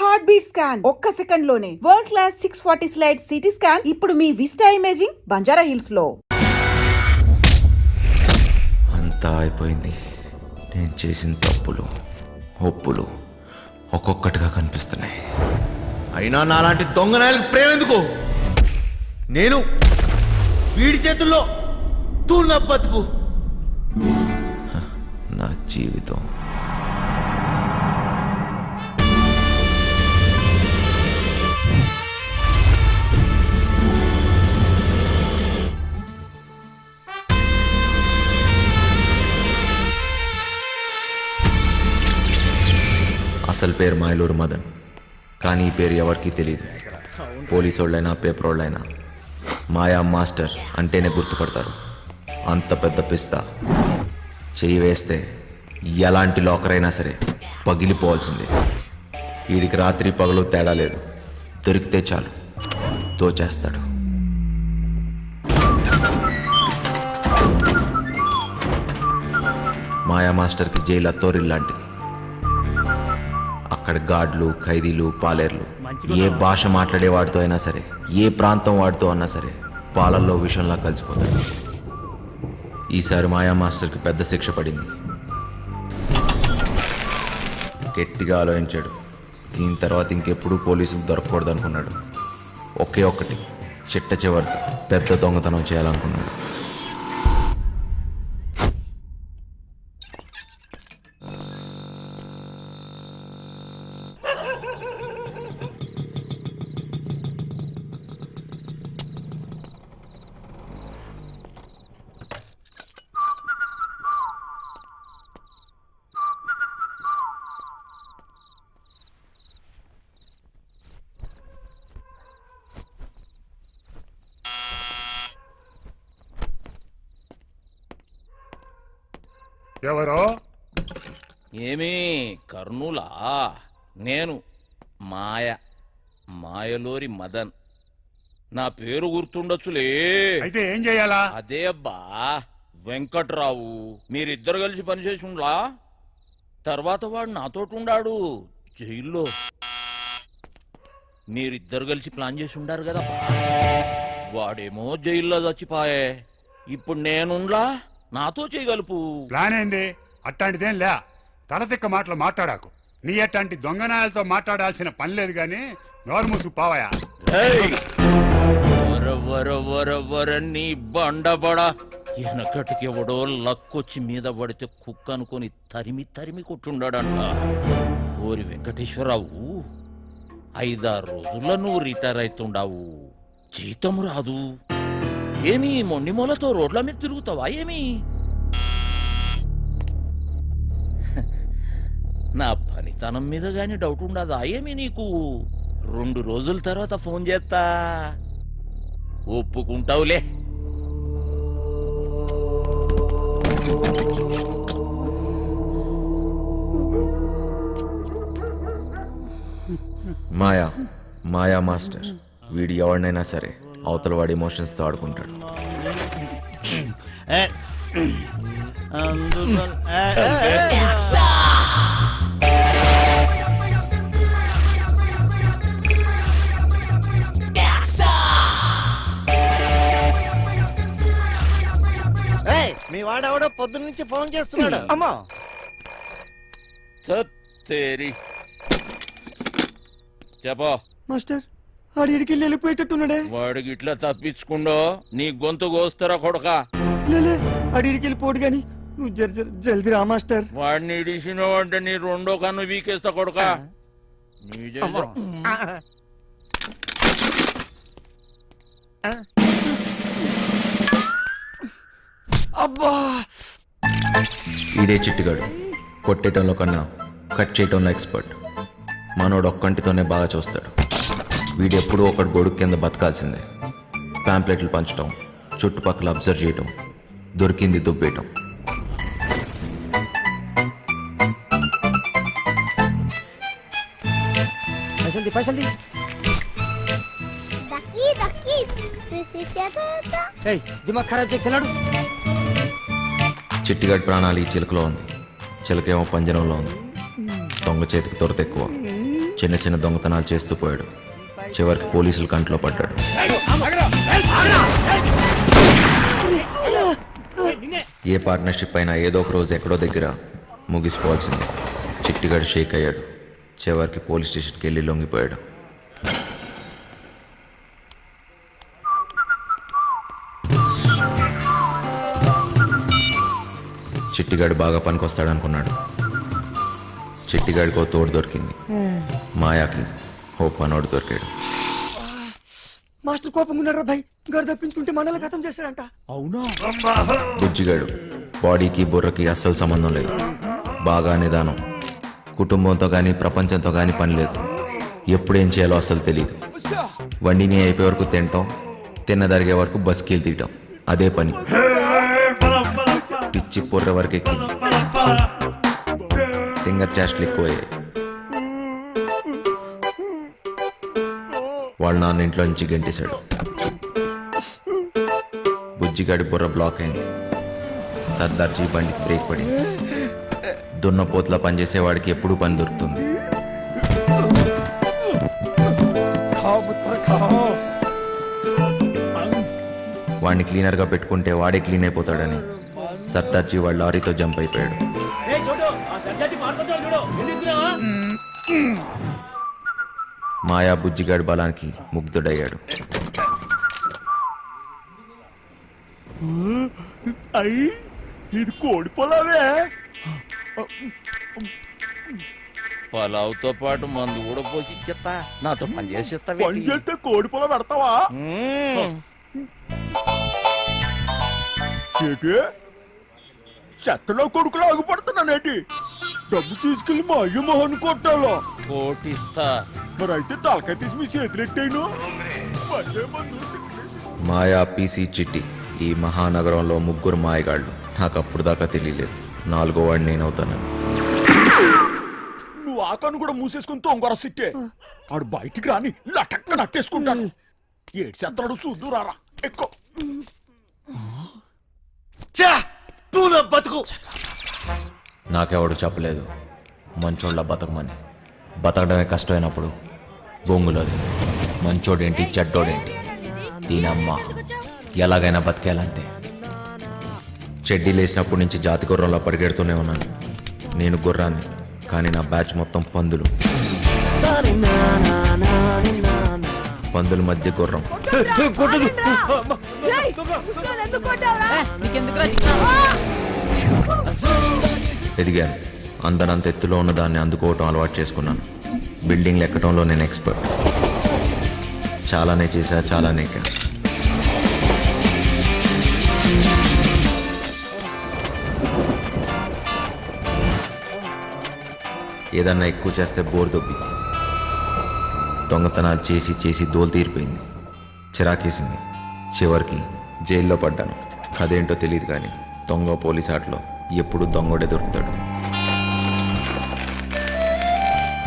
Heart beat scan ఒక్క second లోనే world class 640 slide CT scan ఇప్పుడు మీ విస్టా ఇమేజింగ్ బంజారా హిల్స్ లో. అంతా అయిపోయింది. నేను చేసిన తప్పులు ఒప్పులు ఒక్కొక్కటిగా కనిపిస్తున్నాయి. అయినా నాలాంటి దొంగనాయలకు ప్రేమ ఎందుకు? నేను వీడి చేతుల్లో తూళ్ళ బతుకు. నా జీవితం అసలు పేరు మాయలూరు మదన్, కానీ ఈ పేరు ఎవరికీ తెలియదు. పోలీసు వాళ్ళైనా పేపర్ వాళ్ళైనా మాయా మాస్టర్ అంటేనే గుర్తుపడతారు. అంత పెద్ద పిస్తా చెయ్యి వేస్తే ఎలాంటి లాకర్ అయినా సరే పగిలిపోవాల్సిందే. వీడికి రాత్రి పగలు తేడా లేదు. దొరికితే చాలు దోచేస్తాడు. మాయా మాస్టర్కి జైలు అత్తోరిల్లాంటిది. అక్కడ గార్డులు, ఖైదీలు, పాలేర్లు ఏ భాష మాట్లాడే వాడితో అయినా సరే, ఏ ప్రాంతం వాడితో అన్నా సరే పాలల్లో విషంలా కలిసిపోతాడు. ఈసారి మాయా మాస్టర్కి పెద్ద శిక్ష పడింది. గట్టిగా ఆలోచించాడు. దీని తర్వాత ఇంకెప్పుడు పోలీసులు దొరకకూడదు అనుకున్నాడు. ఒకే ఒక్కటి చిట్ట చివరితో పెద్ద దొంగతనం చేయాలనుకున్నాడు. ఎవరో? ఏమీ కర్నూలా? నేను మాయలూరి మదన్. నా పేరు గుర్తుండొచ్చులే. అయితే ఏం చెయ్యాలా? అదే అబ్బా వెంకట్రావు. మీరిద్దరు కలిసి పనిచేసి ఉండ్లా. తర్వాత వాడు నాతోటి ఉండాడు జైల్లో. మీరిద్దరు కలిసి ప్లాన్ చేసి ఉండారు కదా. వాడేమో జైల్లో చచ్చిపాయే. ఇప్పుడు నేనుండ్లా, నాతో చేయగలుపు. ప్లాన్ ఏంది? అట్లాంటిదేం లే. తలతిక్క మాటలు మాట్లాడాకు. నీ అట్లాంటి దొంగనాయాలతో మాట్లాడాల్సిన పని లేదు గాని నోరు మూసు పావయా. నీ బండబడ వెనకటికి ఎవడో లక్కొచ్చి మీద పడితే కుక్క అనుకుని తరిమి తరిమి కొట్టుండాడంట. ఓరి వెంకటేశ్వరరావు, 5-6 రోజుల్లో నువ్వు రిటైర్ అవుతుండావు. జీతం రాదు. ఏమి మొండిమూలతో రోడ్ల మీద తిరుగుతావా ఏమి? నా పనితనం మీద గాని డౌట్ ఉండదా ఏమి నీకు? 2 రోజుల తర్వాత ఫోన్ చేస్తా, ఒప్పుకుంటావులే. మాయా మాస్టర్ వీడి ఎవరినైనా సరే అవతల వాడి ఎమోషన్స్తో ఆడుకుంటాడు. మీ వాడెవడో పొద్దు నుంచి ఫోన్ చేస్తున్నాడు. అమ్మా చెప్పో మాస్టర్, ఆడికి వెళ్ళిపోయేటట్టున్నాడే. వాడికి ఇట్లా తప్పించుకుండో నీ గొంతు కోస్తారా కొడక? లేలే, ఆడికి వెళ్ళిపోడు గాని నువ్వు జల్దీ రా మాస్టర్. వాడిని ఇడిసినావు అంటే నీ 2వ కన్ను వీకేస్తా కొడక. అబ్బా, ఈడే చిట్టిగాడు. కొట్టేయటంలో కన్నా కట్ చేయటంలో ఎక్స్పర్ట్. మనోడు ఒక్కంటితోనే బాగా చూస్తాడు. వీడెప్పుడూ ఒకటి గొడుగు కింద బతకాల్సిందే. ప్యాంప్లెట్లు పంచటం, చుట్టుపక్కల అబ్జర్వ్ చేయటం, దొరికింది దుబ్బేయటం. పైసల్ది దిమాగ్ ఖరాబ్ చేస్తున్నాడు. చిట్టిగాడి ప్రాణాలు ఈ చిలుకలో ఉంది. చిలకేమో పంజరంలో ఉంది. దొంగ చేతికి దొరత ఎక్కువ. చిన్న చిన్న దొంగతనాలు చేస్తూ పోయాడు. చివరికి పోలీసుల కంట్లో పడ్డాడు. ఏ పార్ట్నర్షిప్ అయినా ఏదో ఒక రోజు ఎక్కడో దగ్గర ముగిసిపోవాల్సిందే. చిట్టిగాడు షేక్ అయ్యాడు. చివరికి పోలీస్ స్టేషన్కి వెళ్ళి లొంగిపోయాడు. చిట్టిగాడు బాగా పనికొస్తాడనుకున్నాడు. చిట్టిగాడికో తోడు దొరికింది. మాయాకి ఓ పనోడు దొరికాడు. మాస్టర్ కోపంగా ఉన్నారా భయ్? గడు తప్పించుకుంటే మనల్ని ఖతం చేశాడంట. అవునా? బుజ్జిగాడు బాడీకి బుర్రకి అస్సలు సంబంధం లేదు. బాగా నిదానం. కుటుంబంతో కానీ ప్రపంచంతో కానీ పని లేదు. ఎప్పుడేం చేయాలో అస్సలు తెలియదు. వండిని అయిపోయే వరకు తినటం, తిన్నదరిగే వరకు బస్కీలు తీయటం, అదే పని. పిచ్చి పొర్ర వరకు ఎక్కింది. ఫింగర్ చేష్టలు ఎక్కువయ్యాయి. వాళ్ళ నాన్న ఇంట్లో నుంచి గెంటేశాడు. బుజ్జిగాడి బుర్ర బ్లాక్ అయింది. సర్దార్జీ బండికి బ్రేక్ పడింది. దున్నపోతులా పనిచేసేవాడికి ఎప్పుడూ పని దొరుకుతుంది. వాడిని క్లీనర్గా పెట్టుకుంటే వాడే క్లీన్ అయిపోతాడని సర్దార్జీ వాళ్ళ లారీతో జంప్ అయిపోయాడు. మాయా బుజ్జిగాడి బలానికి ముగ్ధుడయ్యాడు. ఇది కోడి పొలవే. పలావుతో పాటు మందు కూడా పోసి ఇచ్చేస్తా. నాతో పని చేసేస్తా. పని చేస్తే కోడి పొల పెడతావా? ఏంటి చెత్తలో కొడుకులు ఆగిపడుతున్నానేటి? డబ్బు తీసుకెళ్లి మా అయ్య మొహన్ కొట్టాలో? కోటిస్తా. మరి అయితే తలకాయ తీసి మీ చేతులు ఎట్టాను. మాయా, పీసీ, చిట్టి ఈ మహానగరంలో ముగ్గురు మాయగాళ్ళు. నాకు అప్పుడు దాకా తెలియలేదు. 4వ వాడిని నేనవుతానని. నువ్వు ఆకాను కూడా మూసేసుకుని తొంగర సిట్టే. ఆడు బయటికి రాని లటక్క నట్టేసుకుంటాను. ఏడు చెత్తడు చూద్దు రారా ఎక్కువ. బతుకు నాకెవడు చెప్పలేదు మంచోళ్ళ బతకమని. బతకడమే కష్టమైనప్పుడు బొంగులోది మంచోడేంటి చెడ్డోడేంటి, దీనమ్మ ఎలాగైనా బతికేయాలంతే. చెడ్డీ లేచినప్పటి నుంచి జాతి గుర్రంలో పరిగెడుతూనే ఉన్నాను. నేను గుర్రాన్ని, కానీ నా బ్యాచ్ మొత్తం పందులు. పందుల మధ్య గుర్రం. ఎదిగాను. అందనంత ఎత్తులో ఉన్న దాన్ని అందుకోవటం అలవాటు చేసుకున్నాను. బిల్డింగ్లు ఎక్కడంలో నేను ఎక్స్పర్ట్. చాలానే చేశా, చాలానే ఎక్కా. ఏదన్నా ఎక్కువ చేస్తే బోర్ దొబ్బింది. దొంగతనాలు చేసి చేసి దోలు తీరిపోయింది. చిరాకేసింది. చివరికి జైల్లో పడ్డాను. అదేంటో తెలియదు కానీ దొంగ పోలీస్ ఆటలో ఎప్పుడు దొంగోడే దొరుకుతాడు.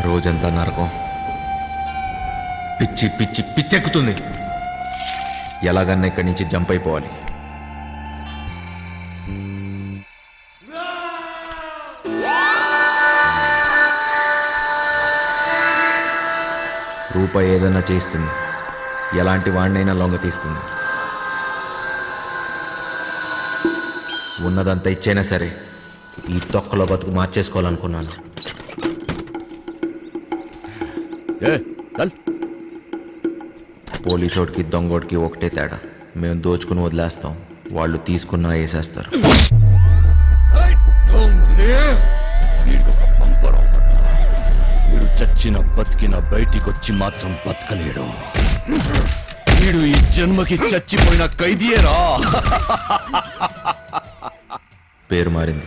రోజంతా నరకం. పిచ్చి పిచ్చి పిచ్చెక్కుతుంది. ఎలాగన్నా ఇక్కడి నుంచి జంప్ అయిపోవాలి. రూపాయి ఏదైనా చేస్తుంది. ఎలాంటి వాడినైనా లొంగ తీస్తుంది. ఉన్నదంతా ఇచ్చైనా సరే ఈ తొక్కలో బతుకు మార్చేసుకోవాలనుకున్నాను. పోలీసోడికి దొంగోడికి ఒకటే తేడా. మేము దోచుకుని వదిలేస్తాం, వాళ్ళు తీసుకున్నా వేసేస్తారు. వీడు చచ్చిన బతికిన బయటికొచ్చి మాత్రం బతకలేడు. వీడు ఈ జన్మకి చచ్చిపోయిన ఖైదీయేరా. పేరు మారింది.